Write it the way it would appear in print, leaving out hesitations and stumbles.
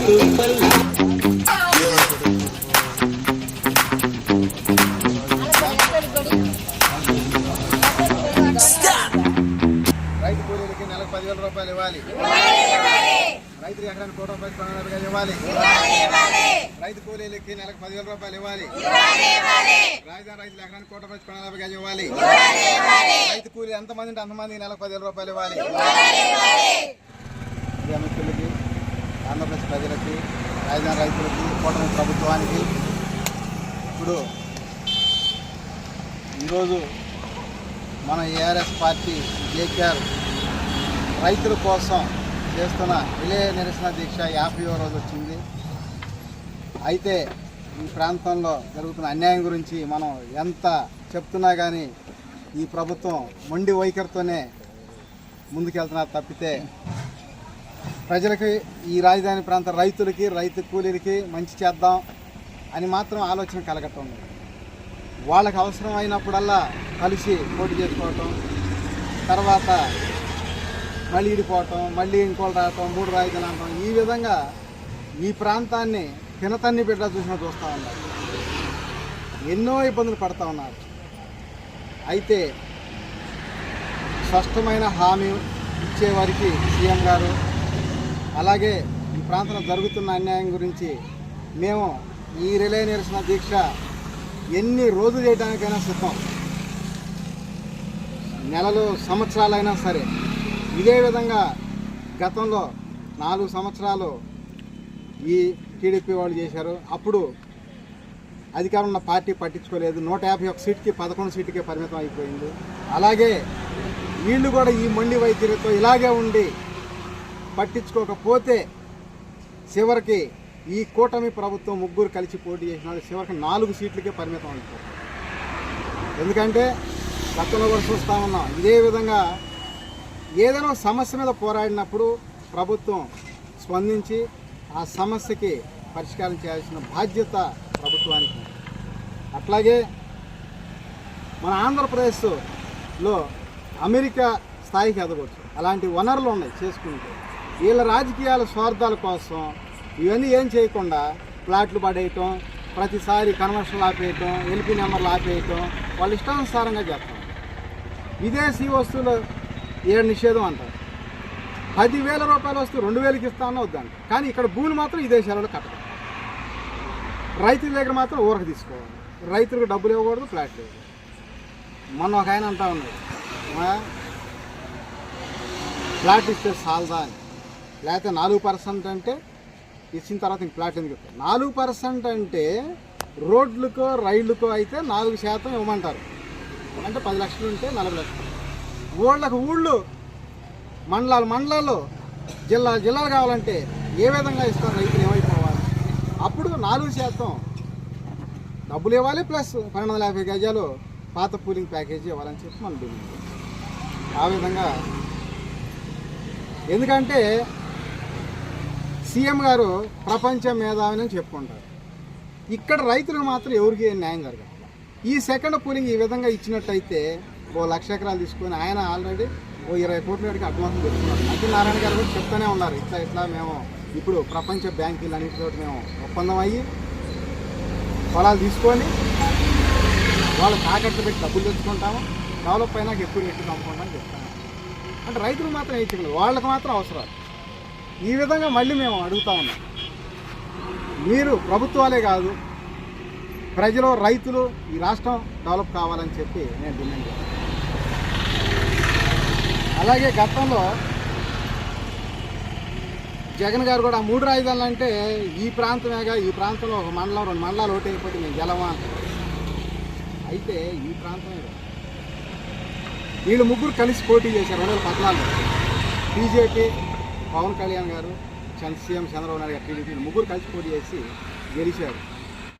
రైతు కూలీలకి నెలకు 10,000 రూపాయలు ఇవ్వాలి. రైతులకు ఎకరానికి ₹1,00,00,000 ప్రణాళికగా ఇవ్వాలి. రైతు కూలీలకి నెలకు 10,000 రూపాయలు ఇవ్వాలి. రాజధాని రైతులు ఎకరానికి ₹1,00,00,000 ప్రణాళికగా ఇవ్వాలి. రైతు కూలీ ఎంతమంది ఉంటే అంతమందికి నెలకు 10,000 రూపాయలు ఇవ్వాలి. మిత్రులకి, ఆంధ్రప్రదేశ్ ప్రజలకి, రాజధాని రైతులకి, కూటమి ప్రభుత్వానికి ఇప్పుడు ఈరోజు మన ఏఆర్ఎస్ పార్టీ జేకేఆర్ రైతుల కోసం చేస్తున్న రిలే నిరసన దీక్ష 50వ రోజు వచ్చింది. అయితే ఈ ప్రాంతంలో జరుగుతున్న అన్యాయం గురించి మనం ఎంత చెప్తున్నా కానీ ఈ ప్రభుత్వం మొండి వైఖరితోనే ముందుకెళ్తున్నారు తప్పితే ప్రజలకి, ఈ రాజధాని ప్రాంత రైతులకి, రైతు కూలీలకి మంచి చేద్దాం అని మాత్రం ఆలోచన కలగటం లేదు. వాళ్ళకి అవసరం అయినప్పుడల్లా కలిసి పోటీ చేసుకోవటం, తర్వాత మళ్ళీ ఇడిపోవటం, మళ్ళీ ఇంకోళ్ళు రావటం, 3 రాజధానులు అనటం, ఈ విధంగా ఈ ప్రాంతాన్ని పినతన్ని బిడ్డ చూస్తూ ఉన్నారు. ఎన్నో ఇబ్బందులు పడుతూ ఉన్నారు. అయితే స్పష్టమైన హామీ ఇచ్చేవారికి సీఎం గారు, అలాగే ఈ ప్రాంతంలో జరుగుతున్న అన్యాయం గురించి మేము ఈ రిలే నిరసన దీక్ష ఎన్ని రోజులు చేయడానికైనా సిద్ధం. నెలలు, సంవత్సరాలైనా సరే. ఇదే విధంగా గతంలో 4 సంవత్సరాలు ఈ టీడీపీ వాళ్ళు చేశారు. అప్పుడు అధికారం ఉన్న పార్టీ పట్టించుకోలేదు. 151 సీట్కి 11 సీట్కే పరిమితం అయిపోయింది. అలాగే వీళ్ళు కూడా ఈ మొండి వైఖరితో ఇలాగే ఉండి పట్టించుకోకపోతే చివరికి ఈ కూటమి ప్రభుత్వం 3 కలిసి పోటీ చేసినాడు. చివరికి 4 సీట్లకే పరిమితం అయిపోయింది. ఎందుకంటే గతంలో కూడా చూస్తూ ఉన్నాం. ఇదే విధంగా ఏదైనా సమస్య మీద పోరాడినప్పుడు ప్రభుత్వం స్పందించి ఆ సమస్యకి పరిష్కారం చేయాల్సిన బాధ్యత ప్రభుత్వానికి. అట్లాగే మన ఆంధ్రప్రదేశ్లో అమెరికా స్థాయికి ఎదగవచ్చు. అలాంటి వనరులు ఉన్నాయి చేసుకుంటే. వీళ్ళ రాజకీయాల స్వార్థాల కోసం ఇవన్నీ ఏం చేయకుండా ప్లాట్లు పడేయటం, ప్రతిసారి కన్వర్షన్లు ఆపేయటం, ఎల్పీ నెంబర్లు ఆపేయటం, వాళ్ళు ఇష్టానుసారంగా చేస్తారు. విదేశీ వస్తువులు నిషేధం అంటారు. 10,000 రూపాయల వస్తువు 2,000కి ఇస్తానో వద్దంట. కానీ ఇక్కడ భూములు మాత్రం ఈ దేశాలలో కట్టడం. రైతుల దగ్గర మాత్రం ఊరకు తీసుకోవాలి. రైతులకు డబ్బులు ఇవ్వకూడదు, ఫ్లాట్లు ఇవ్వకూడదు. మొన్న ఒక ఆయన అంటా ఉన్నాడు, ఫ్లాట్ ఇస్తే సాల్దా అని. లేకపోతే 4% అంటే ఇచ్చిన తర్వాత ఇంక ఫ్లాట్ ఎందుకు ఇస్తారు? 4% అంటే రోడ్లకో రైళ్ళకో అయితే 4% ఇవ్వమంటారు. అంటే 10 లక్షలు ఉంటే 40 లక్షలు. ఊళ్ళు మండలాలు జిల్లాలు కావాలంటే ఏ విధంగా ఇస్తారు? రైతులు ఏమైపోవాలి? అప్పుడు 4% డబ్బులు ఇవ్వాలి, ప్లస్ 1250 గజాలు పాత పూలింగ్ ప్యాకేజీ ఇవ్వాలని చెప్పి మనం డిమాండ్. ఆ విధంగా, ఎందుకంటే సీఎం గారు ప్రపంచ మేధావిని చెప్పుకుంటారు. ఇక్కడ రైతులకు మాత్రం ఎవరికి న్యాయం జరగదు. ఈ సెకండ్ పూలింగ్ ఈ విధంగా ఇచ్చినట్టయితే 1,00,000 ఎకరాలు తీసుకొని ఆయన ఆల్రెడీ 20 కోట్ల వాడికి అడ్వాన్స్ పెట్టుకున్నారు. సత్యనారాయణ గారు కూడా చెప్తూనే ఉన్నారు, ఇట్లా మేము ఇప్పుడు ప్రపంచ బ్యాంకులు అన్నింటితో మేము ఒప్పందం అయ్యి పొలాలు తీసుకొని వాళ్ళు తాకట్లు పెట్టి డబ్బులు తెచ్చుకుంటాము, డెవలప్ అయినాక ఎక్కువ ఎక్కువ అమ్ముకుంటామని చెప్తాము. అంటే రైతులు మాత్రం వేయించగలరు, వాళ్ళకి మాత్రం అవసరాలు. ఈ విధంగా మళ్ళీ మేము అడుగుతా ఉన్నాం, మీరు ప్రభుత్వాలే కాదు ప్రజలు, రైతులు, ఈ రాష్ట్రం డెవలప్ కావాలని చెప్పి నేను డిమాండ్ చేస్తాను. అలాగే గతంలో జగన్ గారు కూడా 3 రాజధానులు అంటే ఈ ప్రాంతమేగా, ఈ ప్రాంతంలో ఒక మండలం 2 మండలాలు ఓటు అయిపోతే మేము గెలవా. అయితే ఈ ప్రాంతమే వీళ్ళు 3 కలిసి పోటీ చేశారు 2014. బీజేపీ, పవన్ కళ్యాణ్ గారు, సీఎం చంద్రబాబు నాయుడు గారు, టీడీపీ 3 కలిసి పోటీ చేసి గెలిచారు.